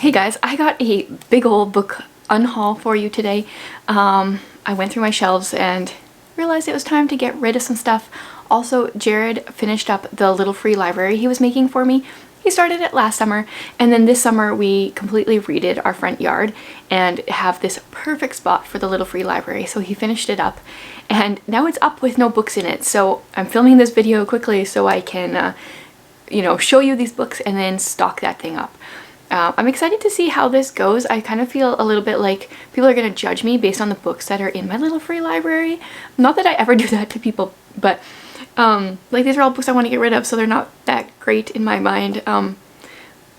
Hey guys, I got a big old book unhaul for you today. I went through my shelves and realized it was time to get rid of some stuff. Also, Jared finished up the little free library he was making for me. He started it last summer, and then this summer we completely redid our front yard and have this perfect spot for the little free library. So he finished it up, and now it's up with no books in it. So I'm filming this video quickly so I can, show you these books and then stock that thing up. I'm excited to see how this goes. I kind of feel a little bit like people are going to judge me based on the books that are in my little free library. Not that I ever do that to people, but like these are all books I want to get rid of, so they're not that great in my mind.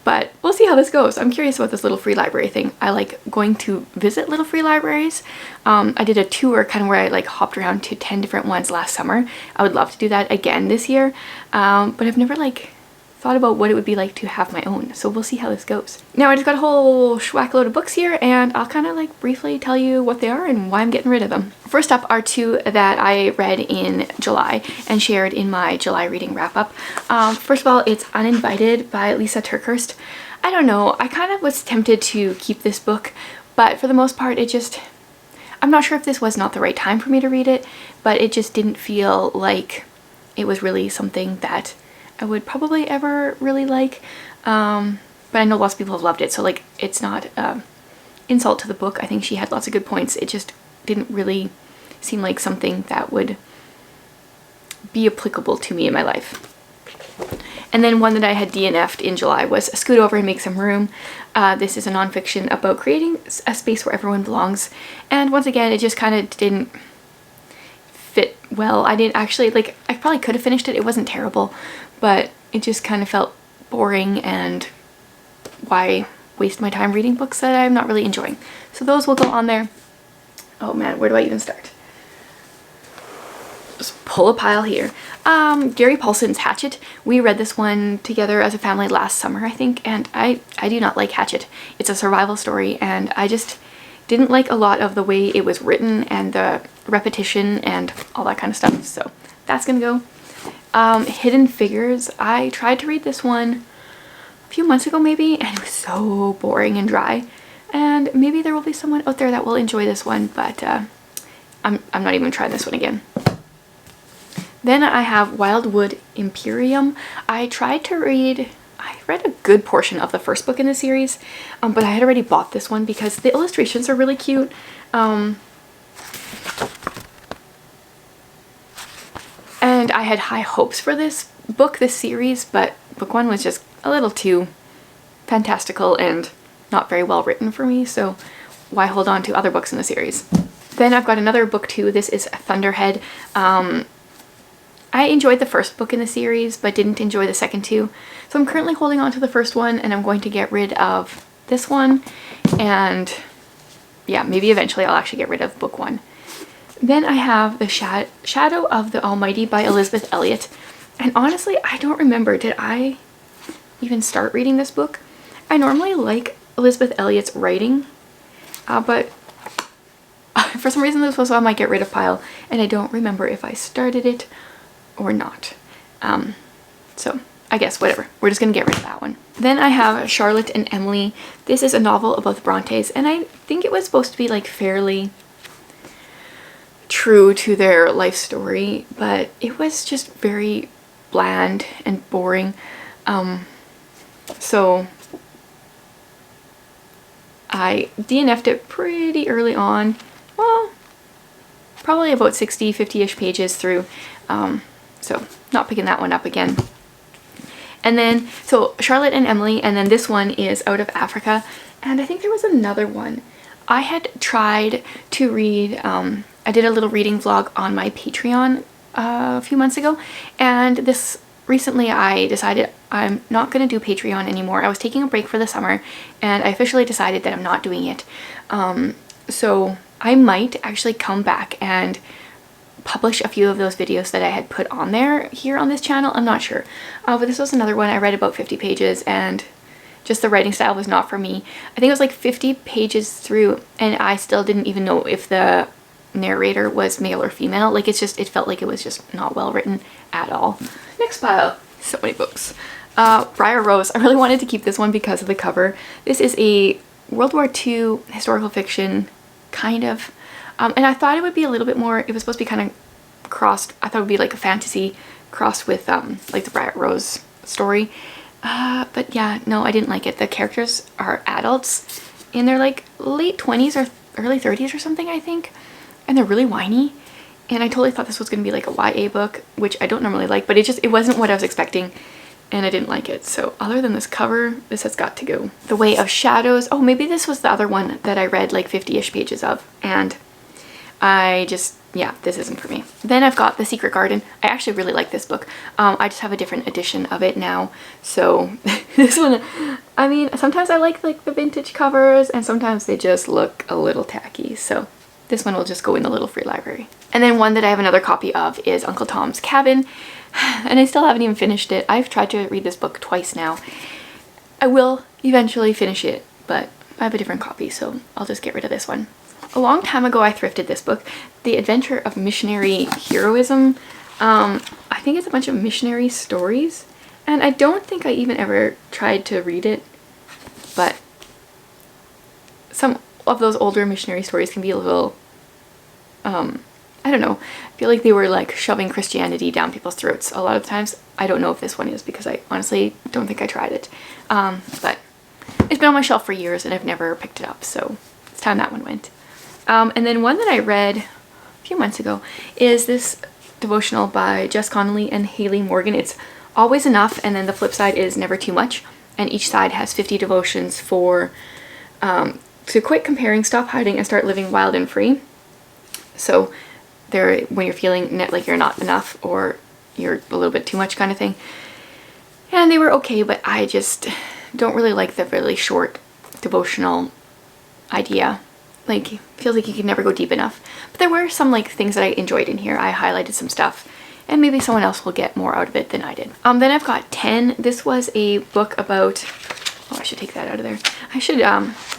But we'll see how this goes. I'm curious about this little free library thing. I like going to visit little free libraries. I did a tour kind of where I like hopped around to 10 different ones last summer. I would love to do that again this year, but I've never like thought about what it would be like to have my own, so we'll see how this goes. Now I just got a whole schwack load of books here, and I'll kind of like briefly tell you what they are and why I'm getting rid of them. First up are two that I read in July and shared in my July reading wrap-up. First of all, it's Uninvited by Lisa Turkhurst. I don't know, I kind of was tempted to keep this book, but for the most part I'm not sure if this was not the right time for me to read it, but it just didn't feel like it was really something that I would probably ever really like, but I know lots of people have loved it, so like it's not insult to the book. I think she had lots of good points. It just didn't really seem like something that would be applicable to me in my life. And then one that I had DNF'd in July was Scoot Over and Make Some Room. This is a nonfiction about creating a space where everyone belongs, and once again it just kind of didn't fit well. I didn't actually, like, I probably could have finished it. It wasn't terrible, but it just kind of felt boring, and why waste my time reading books that I'm not really enjoying? So those will go on there. Oh man, where do I even start? Just pull a pile here. Gary Paulson's Hatchet. We read this one together as a family last summer, I think, and I do not like Hatchet. It's a survival story, and I just didn't like a lot of the way it was written and the repetition and all that kind of stuff, so that's gonna go. Hidden Figures. I tried to read this one a few months ago maybe, and it was so boring and dry, and maybe there will be someone out there that will enjoy this one, but I'm not even trying this one again. Then I have Wildwood Imperium. I read a good portion of the first book in the series, but I had already bought this one because the illustrations are really cute. And I had high hopes for this book, this series, but book one was just a little too fantastical and not very well written for me, so why hold on to other books in the series? Then I've got another book too. This is Thunderhead. I enjoyed the first book in the series, but didn't enjoy the second two. So I'm currently holding on to the first one, and I'm going to get rid of this one. And yeah, maybe eventually I'll actually get rid of book one. Then I have The Shadow of the Almighty by Elizabeth Elliot. And honestly, I don't remember, did I even start reading this book? I normally like Elizabeth Elliot's writing, but for some reason this was on my get rid of pile, and I don't remember if I started it or not. So I guess whatever, we're just gonna get rid of that one. Then I have Charlotte and Emily. This is a novel about the Brontes, and I think it was supposed to be like fairly true to their life story, but it was just very bland and boring. So I DNF'd it pretty early on. Well, probably about 50-ish pages through. So not picking that one up again. And then, so Charlotte and Emily, and then this one is Out of Africa. And I think there was another one. I had tried to read, I did a little reading vlog on my Patreon a few months ago, and this recently I decided I'm not going to do Patreon anymore. I was taking a break for the summer, and I officially decided that I'm not doing it. So I might actually come back and publish a few of those videos that I had put on there here on this channel. I'm not sure. But this was another one. I read about 50 pages, and just the writing style was not for me. I think it was like 50 pages through, and I still didn't even know if the narrator was male or female. Like, it felt like it was just not well written at all. Next pile. So many books. Briar Rose. I really wanted to keep this one because of the cover. This is a World War II historical fiction, kind of. And I thought it would be a little bit more, it was supposed to be kind of crossed, I thought it would be like a fantasy crossed with like the Briar Rose story. But yeah, no, I didn't like it. The characters are adults in their like late 20s or early 30s or something, I think. And they're really whiny. And I totally thought this was going to be like a YA book, which I don't normally like, but it wasn't what I was expecting. And I didn't like it. So other than this cover, this has got to go. The Way of Shadows. Oh, maybe this was the other one that I read like 50-ish pages of. And I just, yeah, this isn't for me. Then I've got The Secret Garden. I actually really like this book. I just have a different edition of it now. So this one, I mean, sometimes I like the vintage covers and sometimes they just look a little tacky. So this one will just go in the little free library. And then one that I have another copy of is Uncle Tom's Cabin. And I still haven't even finished it. I've tried to read this book twice now. I will eventually finish it, but I have a different copy, so I'll just get rid of this one. A long time ago I thrifted this book, The Adventure of Missionary Heroism. I think it's a bunch of missionary stories, and I don't think I even ever tried to read it, but some of those older missionary stories can be a little, I don't know, I feel like they were like shoving Christianity down people's throats a lot of times. I don't know if this one is because I honestly don't think I tried it. But it's been on my shelf for years and I've never picked it up, so it's time that one went. And then one that I read a few months ago is this devotional by Jess Connolly and Haley Morgan. It's Always Enough, and then the flip side is Never Too Much, and each side has 50 devotions for to quit comparing, stop hiding, and start living wild and free. So when you're feeling like you're not enough or you're a little bit too much kind of thing. And they were okay, but I just don't really like the really short devotional idea. Like, feels like you could never go deep enough. But there were some like things that I enjoyed in here. I highlighted some stuff and maybe someone else will get more out of it than I did. Then I've got 10. This was a book about, oh, I should take that out of there. I should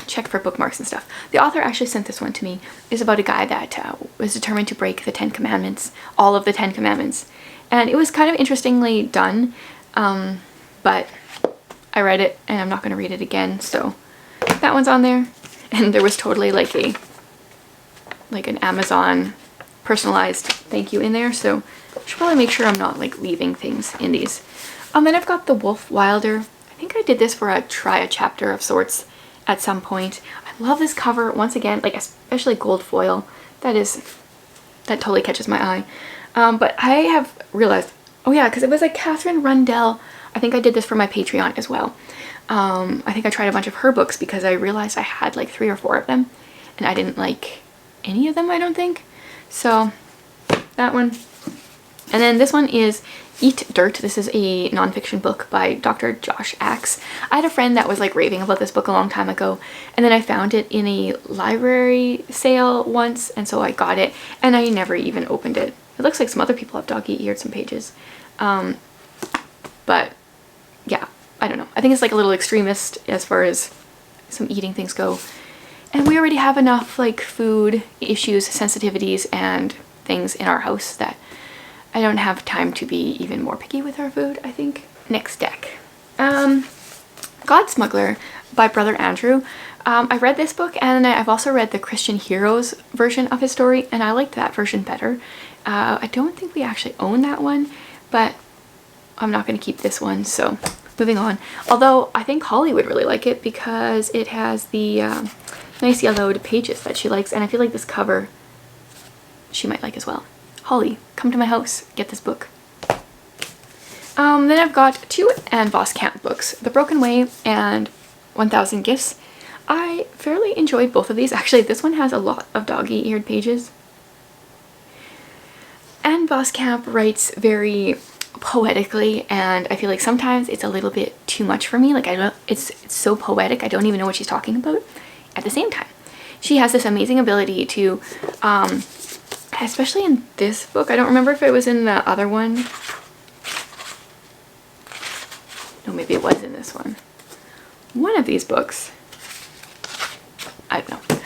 check for bookmarks and stuff. The author actually sent this one to me. It's about a guy that was determined to break the 10 Commandments, all of the 10 Commandments. And it was kind of interestingly done, but I read it and I'm not going to read it again, so that one's on there. And there was totally like an Amazon personalized thank you in there, so I should probably make sure I'm not like leaving things in these. Then I've got The Wolf Wilder. I think I did this for a chapter of sorts at some point. I love this cover once again, like especially gold foil. That totally catches my eye. But I have realized, oh yeah, because it was like Catherine Rundell. I think I did this for my Patreon as well. I think I tried a bunch of her books because I realized I had like 3 or 4 of them and I didn't like any of them, I don't think. So that one. And then this one is Eat Dirt. This is a nonfiction book by Dr. Josh Axe. I had a friend that was like raving about this book a long time ago, and then I found it in a library sale once, and so I got it, and I never even opened it. It looks like some other people have dog-eared some pages. But yeah, I don't know. I think it's like a little extremist as far as some eating things go. And we already have enough like food issues, sensitivities, and things in our house that I don't have time to be even more picky with our food, I think. Next deck. God Smuggler by Brother Andrew. I read this book and I've also read the Christian Heroes version of his story, and I liked that version better. I don't think we actually own that one, but I'm not going to keep this one, so moving on. Although I think Holly would really like it because it has the nice yellowed pages that she likes, and I feel like this cover she might like as well. Holly, come to my house, get this book. Then I've got 2 Anne Voskamp books, The Broken Way and 1000 Gifts. I fairly enjoyed both of these. Actually, this one has a lot of doggy-eared pages. Anne Voskamp writes very poetically, and I feel like sometimes it's a little bit too much for me. Like, it's so poetic, I don't even know what she's talking about. At the same time, she has this amazing ability to, especially in this book, I don't remember if it was in the other one. No, maybe it was in this one. One of these books. I don't know.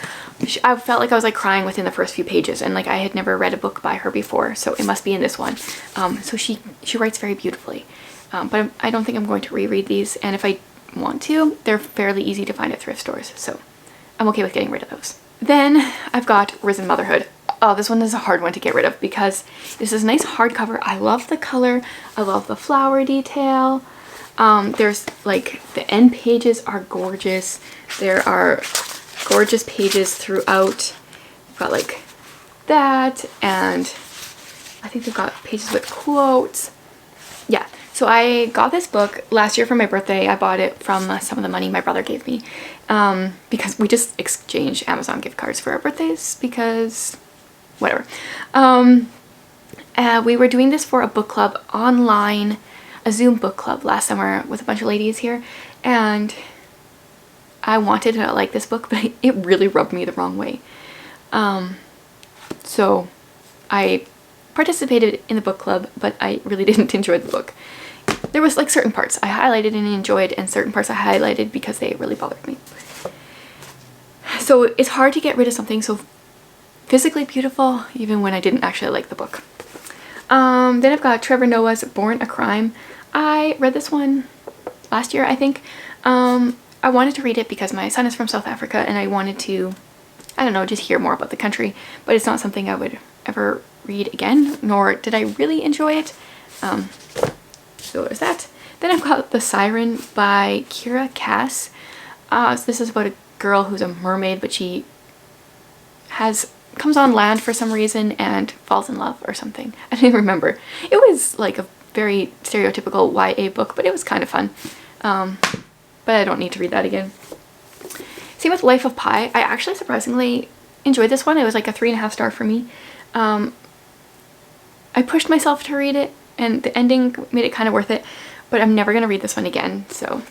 I felt like I was like crying within the first few pages, and like I had never read a book by her before, so it must be in this one. So she writes very beautifully. but I don't think I'm going to reread these, and if I want to, they're fairly easy to find at thrift stores, so I'm okay with getting rid of those. Then I've got Risen Motherhood. Oh, this one is a hard one to get rid of because this is a nice hardcover. I love the color. I love the flower detail. There's like the end pages are gorgeous. There are gorgeous pages throughout. We've got like that, and I think they've got pages with quotes. Yeah, so I got this book last year for my birthday. I bought it from some of the money my brother gave me because we just exchanged Amazon gift cards for our birthdays because whatever. We were doing this for a book club online, a Zoom book club last summer with a bunch of ladies here, and I wanted to like this book, but it really rubbed me the wrong way. So I participated in the book club, but I really didn't enjoy the book. There was like certain parts I highlighted and enjoyed, and certain parts I highlighted because they really bothered me. So it's hard to get rid of something so physically beautiful even when I didn't actually like the book. Then I've got Trevor Noah's Born a Crime. I read this one last year, I think. I wanted to read it because my son is from South Africa and I wanted to, I don't know, just hear more about the country, but it's not something I would ever read again, nor did I really enjoy it. So there's that. Then I've got The Siren by Kira Cass. So this is about a girl who's a mermaid, but she comes on land for some reason and falls in love or something. I don't even remember. It was like a very stereotypical YA book, but it was kind of fun. But I don't need to read that again. Same with Life of Pi. I actually surprisingly enjoyed this one. It was like a 3.5 star for me. I pushed myself to read it and the ending made it kind of worth it, but I'm never going to read this one again, so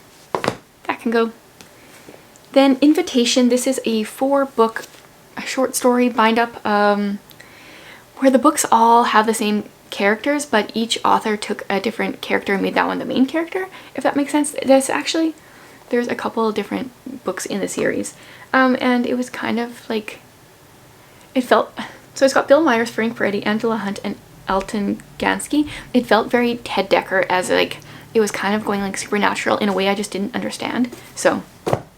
that can go. Then Invitation. This is a 4-book short story bind up where the books all have the same characters, but each author took a different character and made that one the main character, if that makes sense. There's a couple different books in the series, and it was kind of like, it felt, so it's got Bill Myers, Frank Peretti, Angela Hunt, and Elton Gansky. It felt very Ted Dekker, as like it was kind of going like supernatural in a way I just didn't understand, so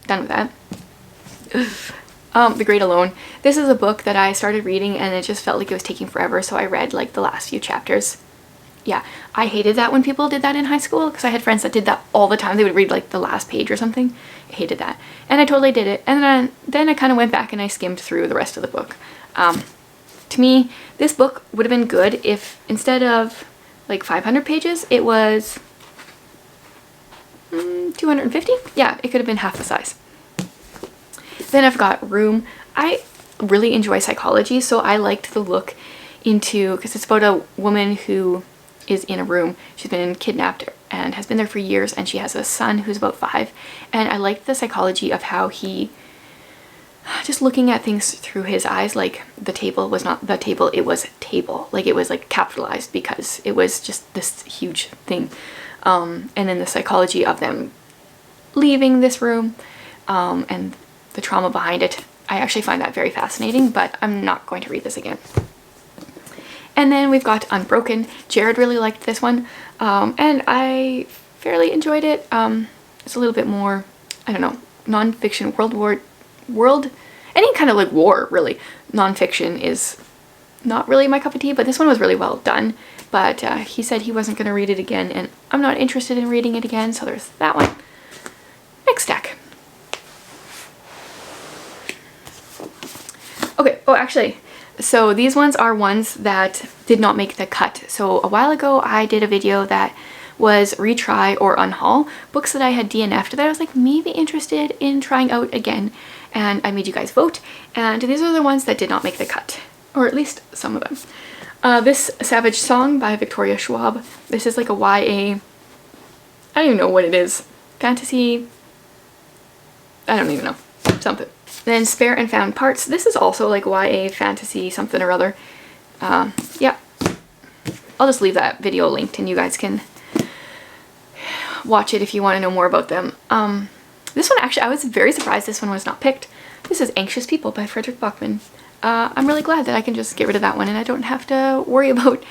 done with that. The Great Alone. This is a book that I started reading and it just felt like it was taking forever, so I read like the last few chapters. Yeah, I hated that when people did that in high school because I had friends that did that all the time. They would read like the last page or something. I hated that. And I totally did it. And then I kind of went back and I skimmed through the rest of the book. To me, this book would have been good if instead of like 500 pages, it was 250? Yeah, it could have been half the size. Then I've got Room. I really enjoy psychology, so I liked the look into, because it's about a woman who is in a room. She's been kidnapped and has been there for years, and she has a son who's about 5. And I liked the psychology of how he, just looking at things through his eyes, like the table was not the table, it was table. Like it was like capitalized because it was just this huge thing. And then the psychology of them leaving this room and the trauma behind it. I actually find that very fascinating, but I'm not going to read this again. And then we've got Unbroken. Jared really liked this one, and I fairly enjoyed it. It's a little bit more, I don't know, non-fiction, any kind of like war, really. Non-fiction is not really my cup of tea, but this one was really well done. But he said he wasn't going to read it again, and I'm not interested in reading it again, so there's that one. Next stack. Okay, oh actually, so these ones are ones that did not make the cut. So a while ago I did a video that was retry or unhaul books that I had DNF'd that I was like maybe interested in trying out again, and I made you guys vote, and these are the ones that did not make the cut, or at least some of them. This Savage Song by Victoria Schwab. This is like a YA, I don't even know what it is, fantasy, I don't even know, something. Then Spare and Found Parts. This is also like YA fantasy something or other. Yeah, I'll just leave that video linked and you guys can watch it if you want to know more about them. This one actually, I was very surprised this one was not picked. This is Anxious People by Frederick Bachman. I'm really glad that I can just get rid of that one and I don't have to worry about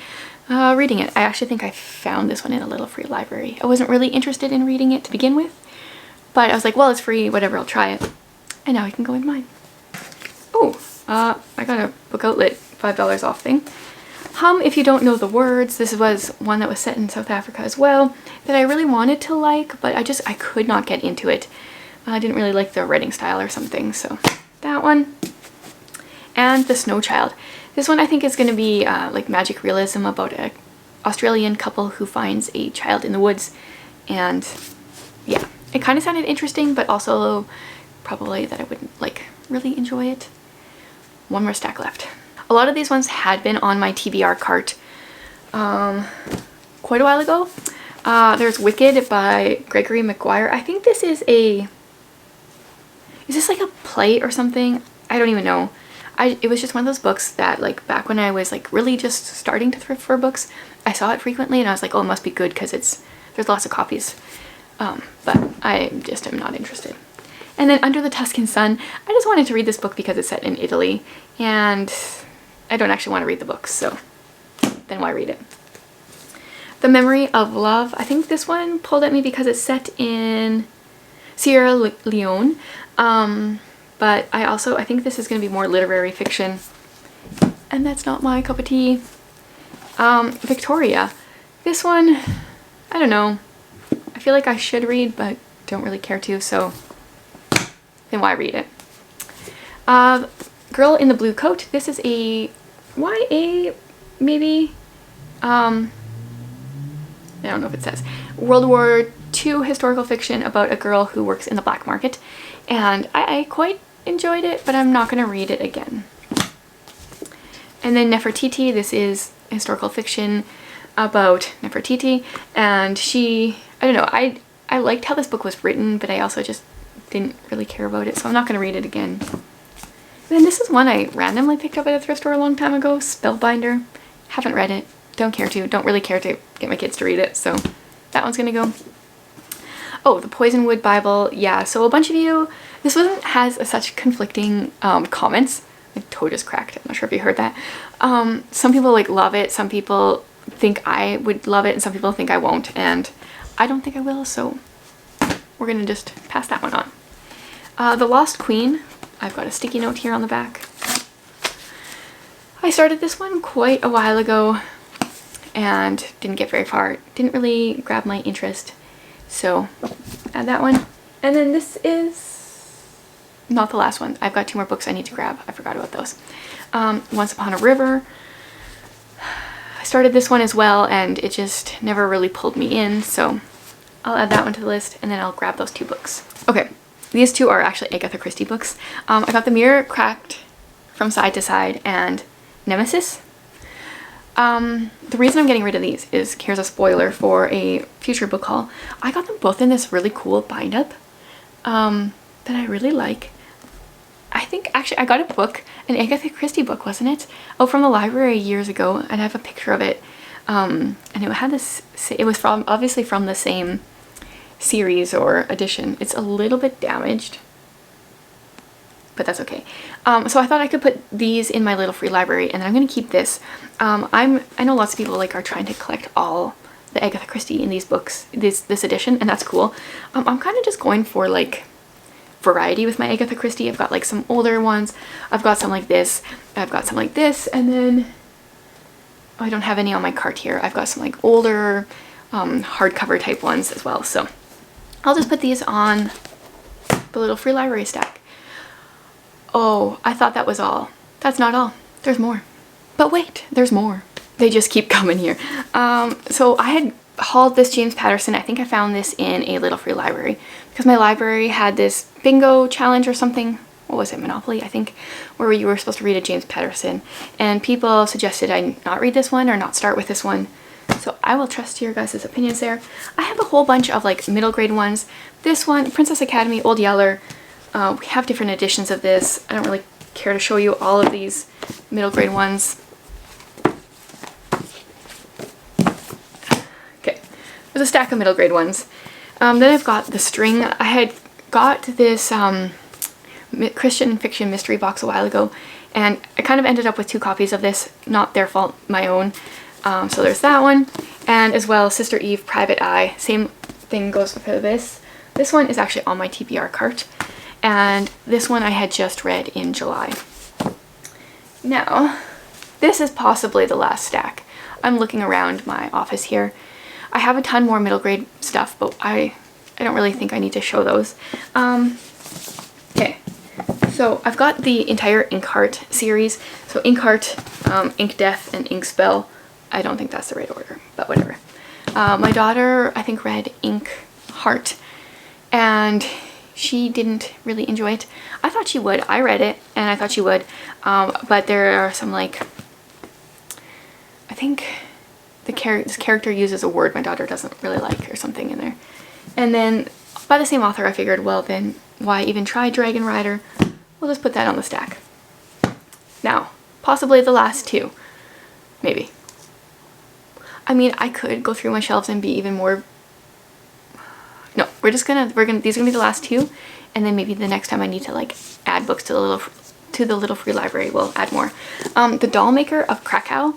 reading it. I actually think I found this one in a little free library. I wasn't really interested in reading it to begin with, but I was like, well, it's free, whatever, I'll try it. And now I can go in mine. Oh, I got a Book Outlet $5 off thing. If you don't know the words, this was one that was set in South Africa as well, that I really wanted to like, but I could not get into it. I didn't really like the writing style or something, so that one. And The Snow Child. This one I think is going to be like magic realism about an Australian couple who finds a child in the woods. And yeah, it kind of sounded interesting, but also probably that I wouldn't like really enjoy it. One more stack left. A lot of these ones had been on my TBR cart quite a while ago. There's Wicked by Gregory Maguire. I think this is is this like a play or something? I don't even know. It was just one of those books that like back when I was like really just starting to thrift for books, I saw it frequently and I was like, oh, it must be good because there's lots of copies. But I just am not interested. And then Under the Tuscan Sun, I just wanted to read this book because it's set in Italy and I don't actually want to read the books, so then why read it? The Memory of Love. I think this one pulled at me because it's set in Sierra Leone. But I think this is going to be more literary fiction, and that's not my cup of tea. Victoria. This one, I don't know. I feel like I should read, but don't really care to, so then why read it? Girl in the Blue Coat. This is a YA, maybe? I don't know if it says. World War II historical fiction about a girl who works in the black market, and I quite enjoyed it, but I'm not going to read it again. And then Nefertiti. This is historical fiction about Nefertiti, and I don't know, I liked how this book was written, but I also just didn't really care about it, so I'm not going to read it again. Then this is one I randomly picked up at a thrift store a long time ago, Spellbinder. Haven't read it, don't really care to get my kids to read it, so that one's gonna go. Oh, the Poisonwood Bible. Yeah, so a bunch of you, this one has such conflicting comments. My toe just cracked. I'm not sure if you heard that. Some people like love it. Some people think I would love it, and some people think I won't. And I don't think I will, so we're gonna just pass that one on. The Lost Queen. I've got a sticky note here on the back. I started this one quite a while ago and didn't get very far. Didn't really grab my interest. So add that one. And then this is not the last one. I've got 2 more books I need to grab. I forgot about those. Once Upon a River. I started this one as well and it just never really pulled me in, so I'll add that one to the list and then I'll grab those 2 books. Okay, these 2 are actually Agatha Christie books. I got The Mirror Cracked from Side to Side and Nemesis. The reason I'm getting rid of these is, here's a spoiler for a future book haul. I got them both in this really cool bind up that I really like. I think actually I got a book, an Agatha Christie book, wasn't it? Oh, from the library years ago, and I have a picture of it. And it had this, it was obviously from the same series or edition. It's a little bit damaged, but that's okay. So I thought I could put these in my little free library, and then I'm going to keep this. I know lots of people like are trying to collect all the Agatha Christie in these books, this edition, and that's cool. I'm kind of just going for like variety with my Agatha Christie. I've got like some older ones. I've got some like this. I've got some like this, and then I don't have any on my cart here. I've got some like older hardcover type ones as well. So I'll just put these on the little free library stack. Oh, I thought that was all. That's not all. There's more. But wait, there's more. They just keep coming here. So I had hauled this James Patterson. I think I found this in a little free library because my library had this bingo challenge or something. What was it? Monopoly, I think, where you were supposed to read a James Patterson. And people suggested I not read this one or not start with this one. So I will trust your guys' opinions there. I have a whole bunch of like middle grade ones. This one, Princess Academy, Old Yeller. We have different editions of this. I don't really care to show you all of these middle grade ones. Okay, there's a stack of middle grade ones. Then I've got The String. I had got this Christian fiction mystery box a while ago, and I kind of ended up with 2 copies of this. Not their fault, my own. So there's that one. And as well, Sister Eve, Private Eye. Same thing goes for this. This one is actually on my TBR cart. And this one I had just read in July. Now, this is possibly the last stack. I'm looking around my office here. I have a ton more middle grade stuff, but I don't really think I need to show those. Okay, so I've got the entire Inkheart series. So Inkheart, Ink Death, and Ink Spell. I don't think that's the right order, but whatever. My daughter, I think, read Inkheart, and she didn't really enjoy it. I thought she would. I read it, and I thought she would, but there are some, like, I think this character uses a word my daughter doesn't really like or something in there. And then by the same author, I figured, well, then why even try Dragon Rider? We'll just put that on the stack. Now, possibly the last two, maybe. I mean, I could go through my shelves and be even more. No, these are gonna be the last two, and then maybe the next time I need to like add books to the little free library, we'll add more. The Doll Maker of Krakow.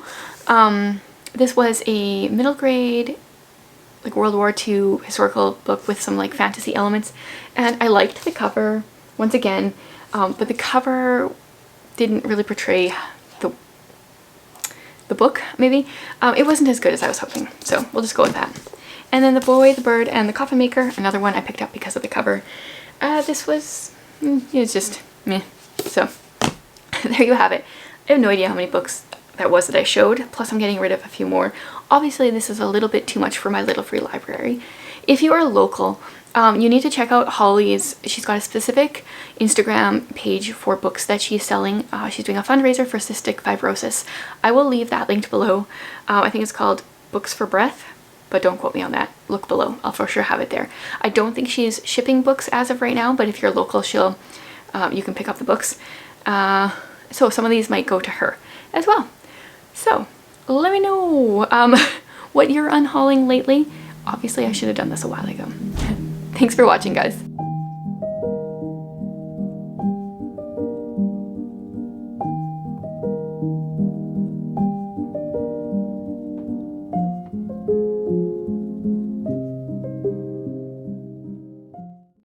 This was a middle grade, like World War II historical book with some like fantasy elements, and I liked the cover once again, but the cover didn't really portray the book, maybe. It wasn't as good as I was hoping, so we'll just go with that. And then The Boy, the Bird, and the Coffin Maker, another one I picked up because of the cover. This was, it was just meh. So there you have it. I have no idea how many books that was that I showed, plus I'm getting rid of a few more. Obviously this is a little bit too much for my little free library. If you are local, you need to check out Holly's. She's got a specific Instagram page for books that she's selling. She's doing a fundraiser for cystic fibrosis. I will leave that linked below. I think it's called Books for Breath, but don't quote me on that. Look below. I'll for sure have it there. I don't think she's shipping books as of right now, but if you're local, you can pick up the books. So some of these might go to her as well. So let me know what you're unhauling lately. Obviously I should have done this a while ago. Thanks for watching, guys.